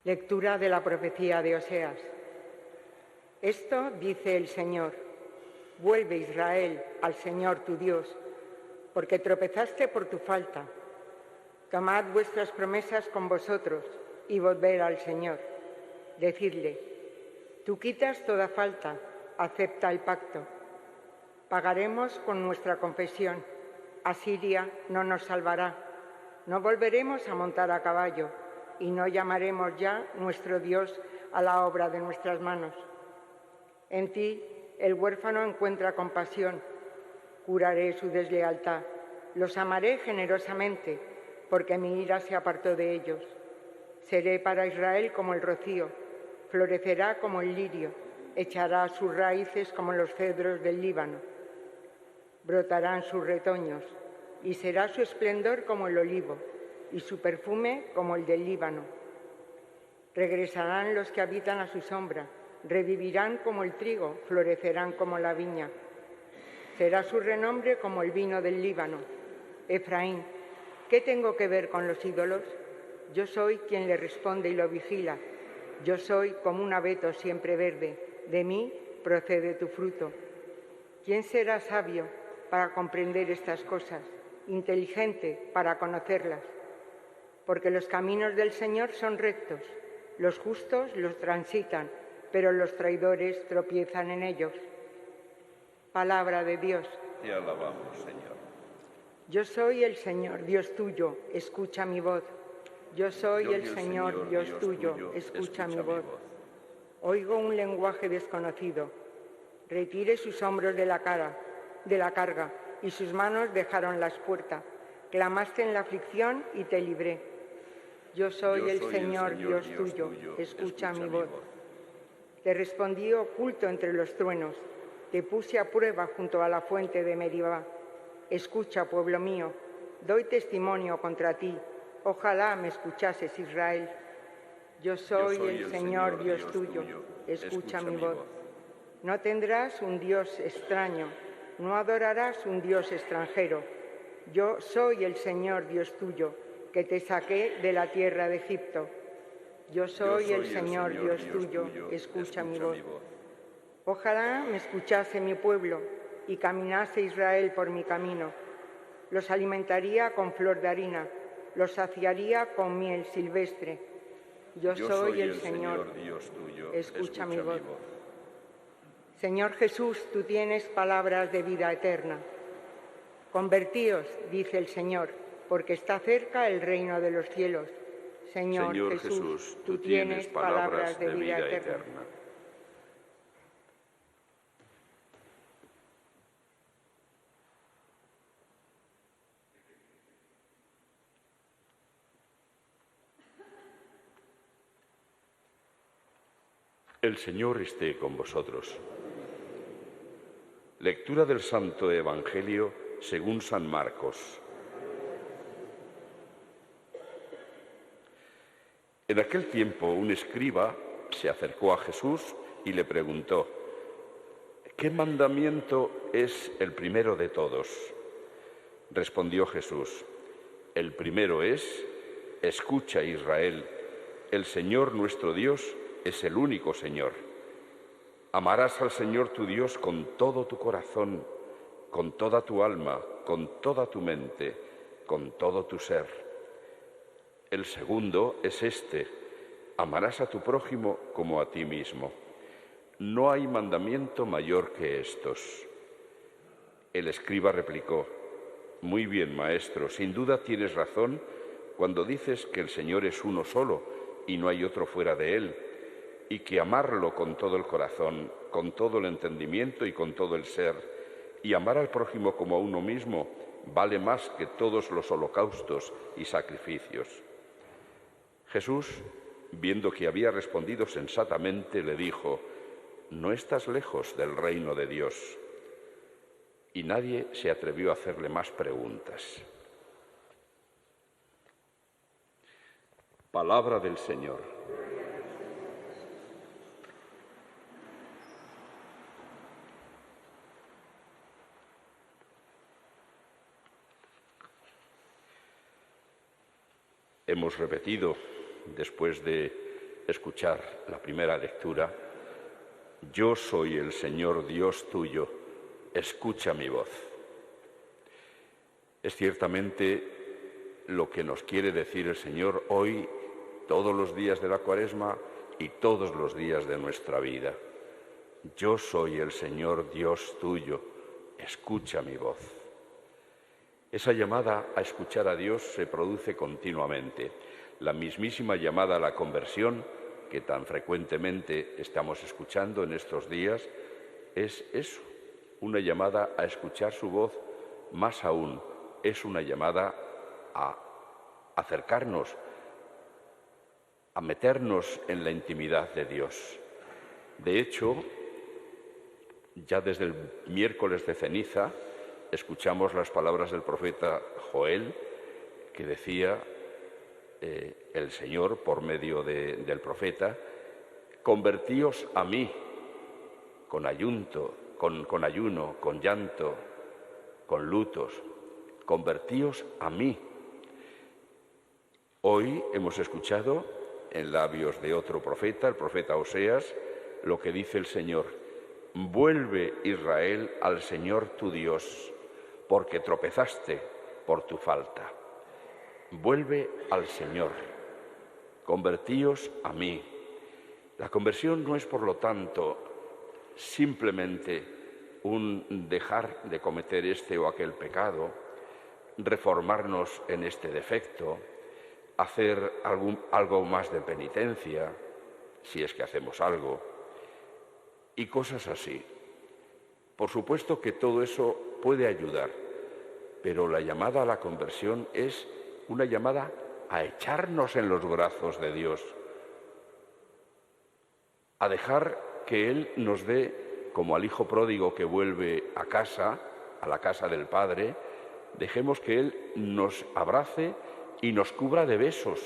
Lectura de la profecía de Oseas. Esto dice el Señor: vuelve, Israel, al Señor tu Dios, porque tropezaste por tu falta. Tomad vuestras promesas con vosotros y volved al Señor. Decidle: tú quitas toda falta, acepta el pacto. Pagaremos con nuestra confesión. Asiria no nos salvará. No volveremos a montar a caballo y no llamaremos ya nuestro Dios a la obra de nuestras manos. En ti el huérfano encuentra compasión. Curaré su deslealtad. Los amaré generosamente, porque mi ira se apartó de ellos. Seré para Israel como el rocío, florecerá como el lirio, echará sus raíces como los cedros del Líbano. Brotarán sus retoños, y será su esplendor como el olivo, y su perfume como el del Líbano. Regresarán los que habitan a su sombra, revivirán como el trigo, florecerán como la viña. Será su renombre como el vino del Líbano. Efraín, ¿qué tengo que ver con los ídolos? Yo soy quien le responde y lo vigila. Yo soy como un abeto siempre verde. De mí procede tu fruto. ¿Quién será sabio para comprender estas cosas? Inteligente para conocerlas. Porque los caminos del Señor son rectos. Los justos los transitan, pero los traidores tropiezan en ellos. Palabra de Dios. Te alabamos, Señor. Yo soy el Señor, Dios tuyo, escucha mi voz. Yo soy el Señor, Dios tuyo, escucha mi voz. Oigo un lenguaje desconocido. Retire sus hombros de la carga, y sus manos dejaron la espuerta. Clamaste en la aflicción y te libré. Yo soy el Señor, Dios tuyo, escucha mi voz. Te respondí oculto entre los truenos. Te puse a prueba junto a la fuente de Meribá. Escucha, pueblo mío, doy testimonio contra ti. Ojalá me escuchases, Israel. Yo soy el Señor, Dios tuyo, escucha mi voz. No tendrás un Dios extraño, no adorarás un Dios extranjero. Yo soy el Señor, Dios tuyo, que te saqué de la tierra de Egipto. Yo soy el Señor, Dios tuyo, escucha mi voz. Ojalá me escuchase mi pueblo y caminase Israel por mi camino. Los alimentaría con flor de harina, los saciaría con miel silvestre. Yo soy el Señor, Dios tuyo, escucha mi voz. Señor Jesús, tú tienes palabras de vida eterna. Convertíos, dice el Señor, porque está cerca el reino de los cielos. Señor Jesús, tú tienes palabras de vida eterna. El Señor esté con vosotros. Lectura del Santo Evangelio según San Marcos. En aquel tiempo un escriba se acercó a Jesús y le preguntó: ¿qué mandamiento es el primero de todos? Respondió Jesús: el primero es: escucha, Israel, el Señor nuestro Dios es el único Señor. Amarás al Señor tu Dios con todo tu corazón, con toda tu alma, con toda tu mente, con todo tu ser. El segundo es este: amarás a tu prójimo como a ti mismo. No hay mandamiento mayor que estos. El escriba replicó: muy bien, maestro, sin duda tienes razón cuando dices que el Señor es uno solo y no hay otro fuera de él, y que amarlo con todo el corazón, con todo el entendimiento y con todo el ser, y amar al prójimo como a uno mismo, vale más que todos los holocaustos y sacrificios. Jesús, viendo que había respondido sensatamente, le dijo: no estás lejos del reino de Dios. Y nadie se atrevió a hacerle más preguntas. Palabra del Señor. Hemos repetido, después de escuchar la primera lectura. Yo soy el Señor Dios tuyo, escucha mi voz. Es ciertamente lo que nos quiere decir el Señor hoy, todos los días de la Cuaresma y todos los días de nuestra vida. Yo soy el Señor Dios tuyo, escucha mi voz. Esa llamada a escuchar a Dios se produce continuamente. La mismísima llamada a la conversión, que tan frecuentemente estamos escuchando en estos días, es eso, una llamada a escuchar su voz. Más aún, es una llamada a acercarnos, a meternos en la intimidad de Dios. De hecho, ya desde el miércoles de ceniza escuchamos las palabras del profeta Joel, que decía el Señor por medio del profeta: convertíos a mí con ayuno, con llanto, con lutos, convertíos a mí. Hoy hemos escuchado en labios de otro profeta, el profeta Oseas, lo que dice el Señor: vuelve, Israel, al Señor tu Dios, porque tropezaste por tu falta. Vuelve al Señor, convertíos a mí. La conversión no es, por lo tanto, simplemente un dejar de cometer este o aquel pecado, reformarnos en este defecto, hacer algo más de penitencia, si es que hacemos algo, y cosas así. Por supuesto que todo eso puede ayudar, pero la llamada a la conversión es una llamada a echarnos en los brazos de Dios, a dejar que Él nos dé, como al hijo pródigo que vuelve a casa, a la casa del Padre, dejemos que Él nos abrace y nos cubra de besos.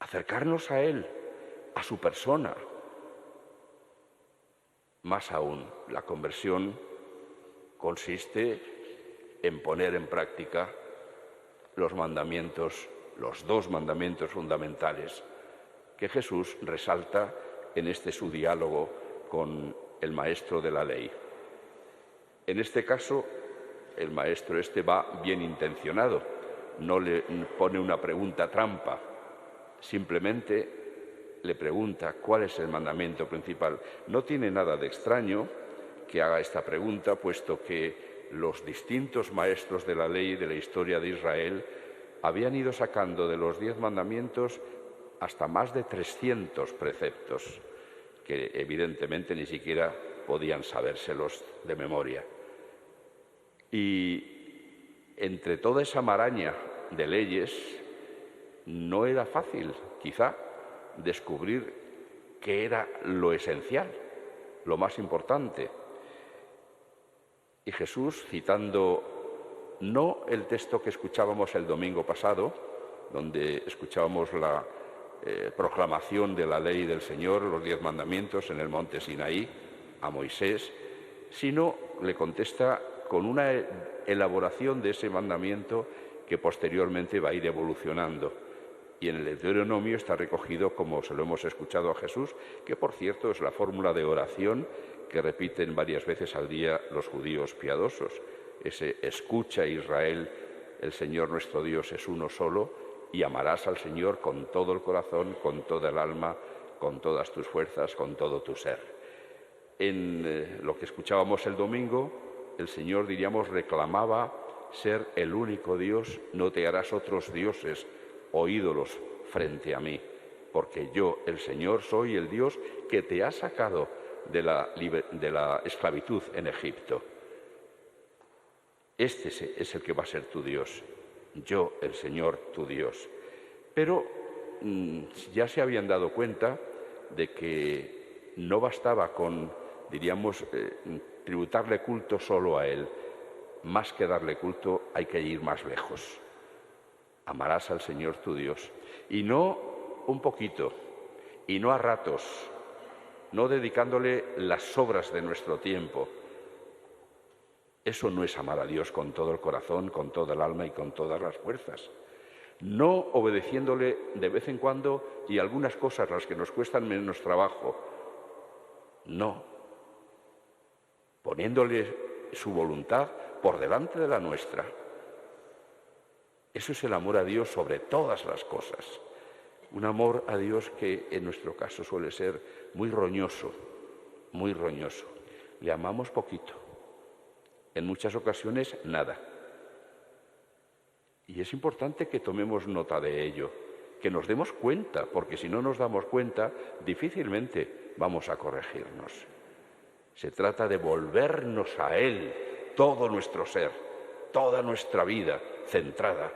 Acercarnos a Él, a su persona. Más aún, la conversión consiste en poner en práctica los mandamientos, los dos mandamientos fundamentales que Jesús resalta en este su diálogo con el maestro de la ley. En este caso, el maestro va bien intencionado, no le pone una pregunta trampa, simplemente le pregunta cuál es el mandamiento principal. No tiene nada de extraño que haga esta pregunta, puesto que los distintos maestros de la ley de la historia de Israel habían ido sacando de los 10 mandamientos hasta más de 300 preceptos, que evidentemente ni siquiera podían sabérselos de memoria. Y entre toda esa maraña de leyes no era fácil, quizá, descubrir qué era lo esencial, lo más importante. Y Jesús, citando no el texto que escuchábamos el domingo pasado, donde escuchábamos la proclamación de la ley del Señor, los 10 mandamientos en el monte Sinaí, a Moisés, sino le contesta con una elaboración de ese mandamiento que posteriormente va a ir evolucionando. Y en el Deuteronomio está recogido, como se lo hemos escuchado a Jesús, que por cierto es la fórmula de oración que repiten varias veces al día los judíos piadosos. Ese: escucha, Israel, el Señor nuestro Dios es uno solo, y amarás al Señor con todo el corazón, con toda el alma, con todas tus fuerzas, con todo tu ser. En lo que escuchábamos el domingo, el Señor, diríamos, reclamaba ser el único Dios. No te harás otros dioses o ídolos frente a mí, porque yo, el Señor, soy el Dios que te ha sacado de la esclavitud en Egipto. Este es el que va a ser tu Dios, yo, el Señor, tu Dios. Pero ya se habían dado cuenta de que no bastaba con, diríamos, tributarle culto solo a Él. Más que darle culto, hay que ir más lejos. Amarás al Señor tu Dios. Y no un poquito, y no a ratos, no dedicándole las sobras de nuestro tiempo. Eso no es amar a Dios con todo el corazón, con toda el alma y con todas las fuerzas. no obedeciéndole de vez en cuando y algunas cosas las que nos cuestan menos trabajo, no, poniéndole su voluntad por delante de la nuestra. Eso es el amor a Dios sobre todas las cosas. Un amor a Dios que en nuestro caso suele ser muy roñoso, muy roñoso. Le amamos poquito, en muchas ocasiones nada. Y es importante que tomemos nota de ello, que nos demos cuenta, porque si no nos damos cuenta, difícilmente vamos a corregirnos. Se trata de volvernos a Él, todo nuestro ser, toda nuestra vida centrada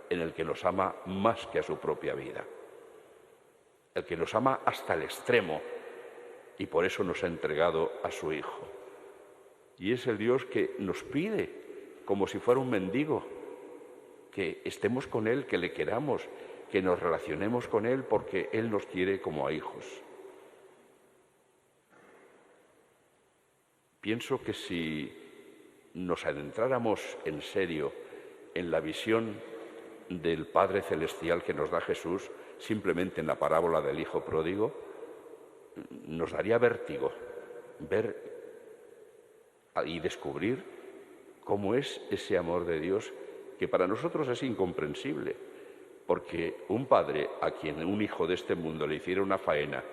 en el que nos ama más que a su propia vida. El que nos ama hasta el extremo y por eso nos ha entregado a su Hijo. Y es el Dios que nos pide, como si fuera un mendigo, que estemos con Él, que le queramos, que nos relacionemos con Él porque Él nos quiere como a hijos. Pienso que si nos adentráramos en serio en la visión del Padre Celestial que nos da Jesús, simplemente en la parábola del Hijo Pródigo, nos daría vértigo ver y descubrir cómo es ese amor de Dios que para nosotros es incomprensible, porque un padre a quien un hijo de este mundo le hiciera una faena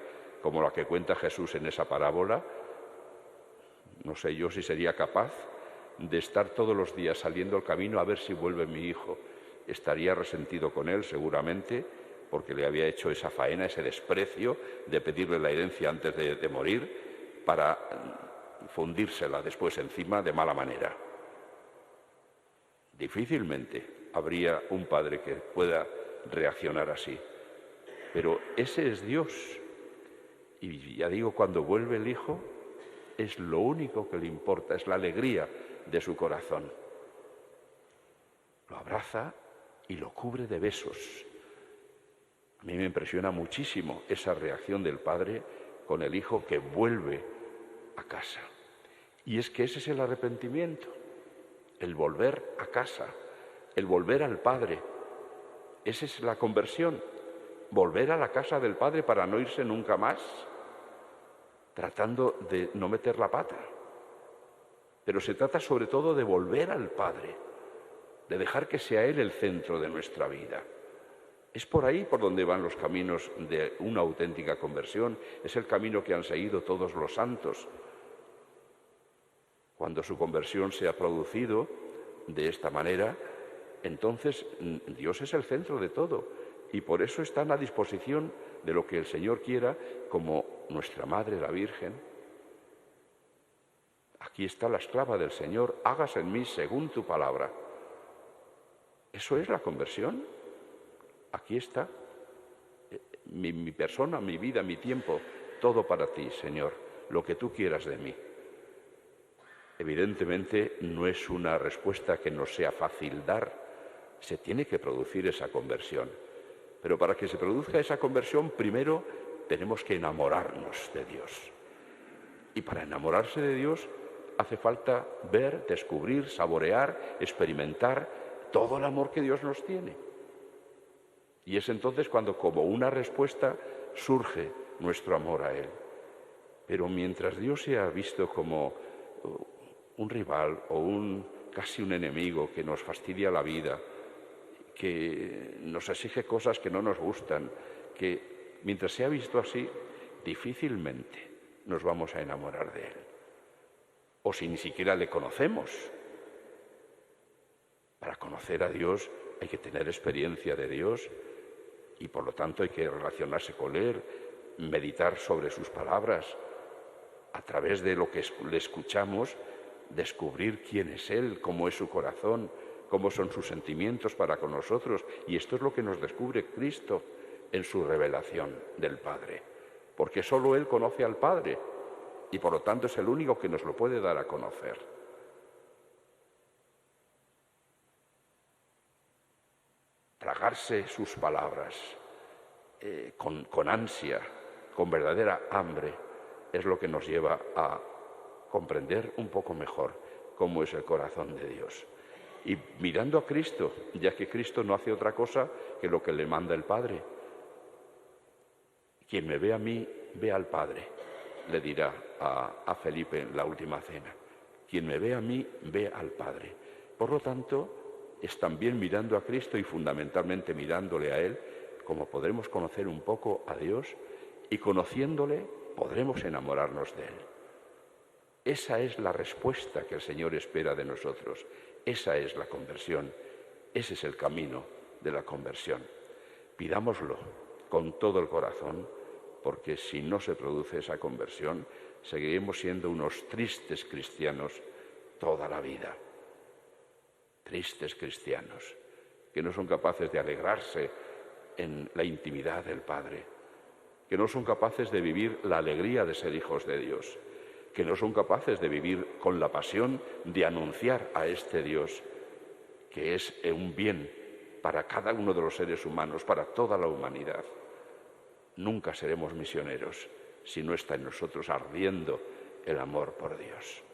como la que cuenta Jesús en esa parábola, no sé yo si sería capaz de estar todos los días saliendo al camino a ver si vuelve mi hijo. Estaría resentido con él seguramente porque le había hecho esa faena, ese desprecio de pedirle la herencia antes de morir para fundírsela después encima de mala manera. Difícilmente habría un padre que pueda reaccionar así. Pero ese es Dios. Y ya digo, cuando vuelve el Hijo, es lo único que le importa, es la alegría de su corazón. Lo abraza y lo cubre de besos. A mí me impresiona muchísimo esa reacción del Padre con el Hijo que vuelve a casa. Y es que ese es el arrepentimiento, el volver a casa, el volver al Padre. Esa es la conversión, volver a la casa del Padre para no irse nunca más, tratando de no meter la pata. Pero se trata sobre todo de volver al Padre, de dejar que sea Él el centro de nuestra vida. Es por ahí por donde van los caminos de una auténtica conversión, es el camino que han seguido todos los santos. Cuando su conversión se ha producido de esta manera, entonces Dios es el centro de todo y por eso están a disposición de lo que el Señor quiera, como nuestra Madre, la Virgen. Aquí está la esclava del Señor, hágase en mí según tu palabra. ¿Eso es la conversión? Aquí está mi persona, mi vida, mi tiempo, todo para ti, Señor, lo que tú quieras de mí. Evidentemente no es una respuesta que nos sea fácil dar, se tiene que producir esa conversión. Pero para que se produzca esa conversión, primero tenemos que enamorarnos de Dios. Y para enamorarse de Dios hace falta ver, descubrir, saborear, experimentar todo el amor que Dios nos tiene. Y es entonces cuando, como una respuesta, surge nuestro amor a Él. Pero mientras Dios sea visto como un rival o casi un enemigo que nos fastidia la vida, que nos exige cosas que no nos gustan, que mientras sea visto así, difícilmente nos vamos a enamorar de Él. O si ni siquiera le conocemos. Para conocer a Dios hay que tener experiencia de Dios y por lo tanto hay que relacionarse con Él, meditar sobre sus palabras, a través de lo que le escuchamos, descubrir quién es Él, cómo es su corazón, cómo son sus sentimientos para con nosotros. Y esto es lo que nos descubre Cristo en su revelación del Padre, porque solo Él conoce al Padre y por lo tanto es el único que nos lo puede dar a conocer. Tragarse sus palabras con ansia, con verdadera hambre, es lo que nos lleva a comprender un poco mejor cómo es el corazón de Dios. y mirando a Cristo, ya que Cristo no hace otra cosa que lo que le manda el Padre. Quien me ve a mí, ve al Padre, le dirá a Felipe en la última cena. Quien me ve a mí, ve al Padre. Por lo tanto, es también mirando a Cristo y fundamentalmente mirándole a Él, como podremos conocer un poco a Dios, y conociéndole podremos enamorarnos de Él. Esa es la respuesta que el Señor espera de nosotros. Esa es la conversión. Ese es el camino de la conversión. Pidámoslo con todo el corazón, porque si no se produce esa conversión, seguiremos siendo unos tristes cristianos toda la vida. Tristes cristianos, que no son capaces de alegrarse en la intimidad del Padre, que no son capaces de vivir la alegría de ser hijos de Dios, que no son capaces de vivir con la pasión de anunciar a este Dios, que es un bien para cada uno de los seres humanos, para toda la humanidad. Nunca seremos misioneros si no está en nosotros ardiendo el amor por Dios.